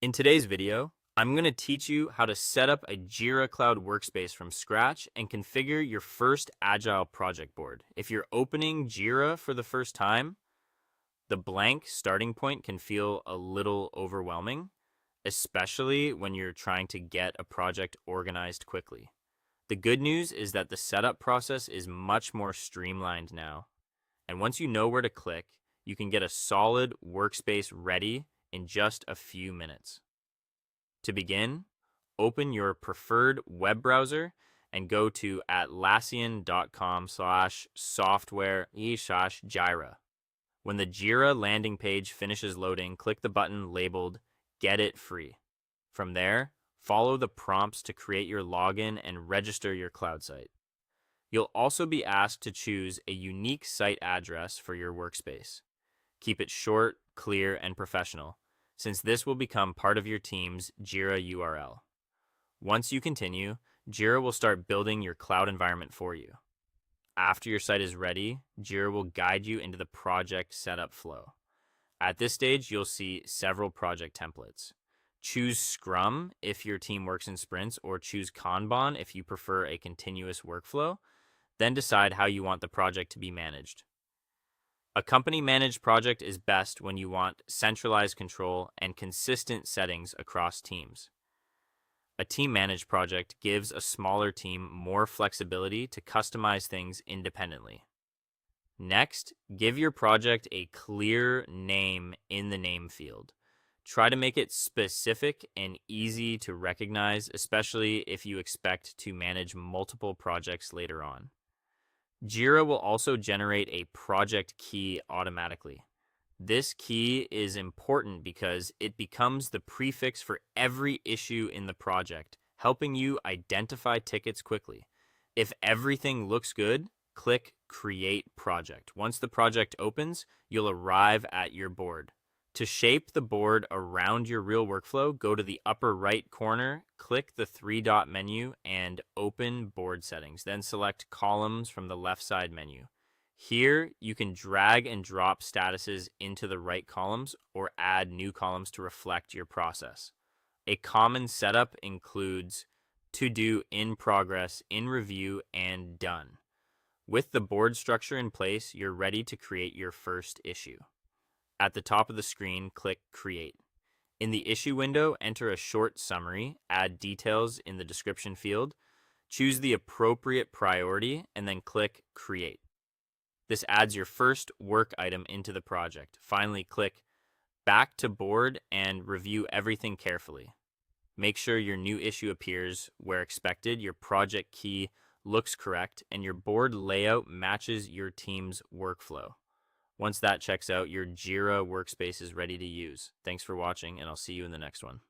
In today's video, I'm going to teach you how to set up a Jira Cloud workspace from scratch and configure your first Agile project board. If you're opening Jira for the first time, the blank starting point can feel a little overwhelming, especially when you're trying to get a project organized quickly. The good news is that the setup process is much more streamlined now. And once you know where to click, you can get a solid workspace ready in just a few minutes. To begin, open your preferred web browser and go to atlassian.com/software/Jira. When the Jira landing page finishes loading, click the button labeled Get It Free. From there, follow the prompts to create your login and register your cloud site. You'll also be asked to choose a unique site address for your workspace. Keep it short, clear, and professional, since this will become part of your team's Jira URL. Once you continue, Jira will start building your cloud environment for you. After your site is ready, Jira will guide you into the project setup flow. At this stage, you'll see several project templates. Choose Scrum if your team works in sprints, or choose Kanban if you prefer a continuous workflow. Then decide how you want the project to be managed. A company-managed project is best when you want centralized control and consistent settings across teams. A team-managed project gives a smaller team more flexibility to customize things independently. Next, give your project a clear name in the name field. Try to make it specific and easy to recognize, especially if you expect to manage multiple projects later on. Jira will also generate a project key automatically. This key is important because it becomes the prefix for every issue in the project, helping you identify tickets quickly. If everything looks good, click Create Project. Once the project opens, you'll arrive at your board. To shape the board around your real workflow, go to the upper right corner, click the three-dot menu, and open Board Settings. Then select Columns from the left side menu. Here, you can drag and drop statuses into the right columns or add new columns to reflect your process. A common setup includes To Do, In Progress, In Review, and Done. With the board structure in place, you're ready to create your first issue. At the top of the screen, click Create. In the issue window, enter a short summary, add details in the description field, choose the appropriate priority, and then click Create. This adds your first work item into the project. Finally, click Back to Board and review everything carefully. Make sure your new issue appears where expected, your project key looks correct, and your board layout matches your team's workflow. Once that checks out, your Jira workspace is ready to use. Thanks for watching, and I'll see you in the next one.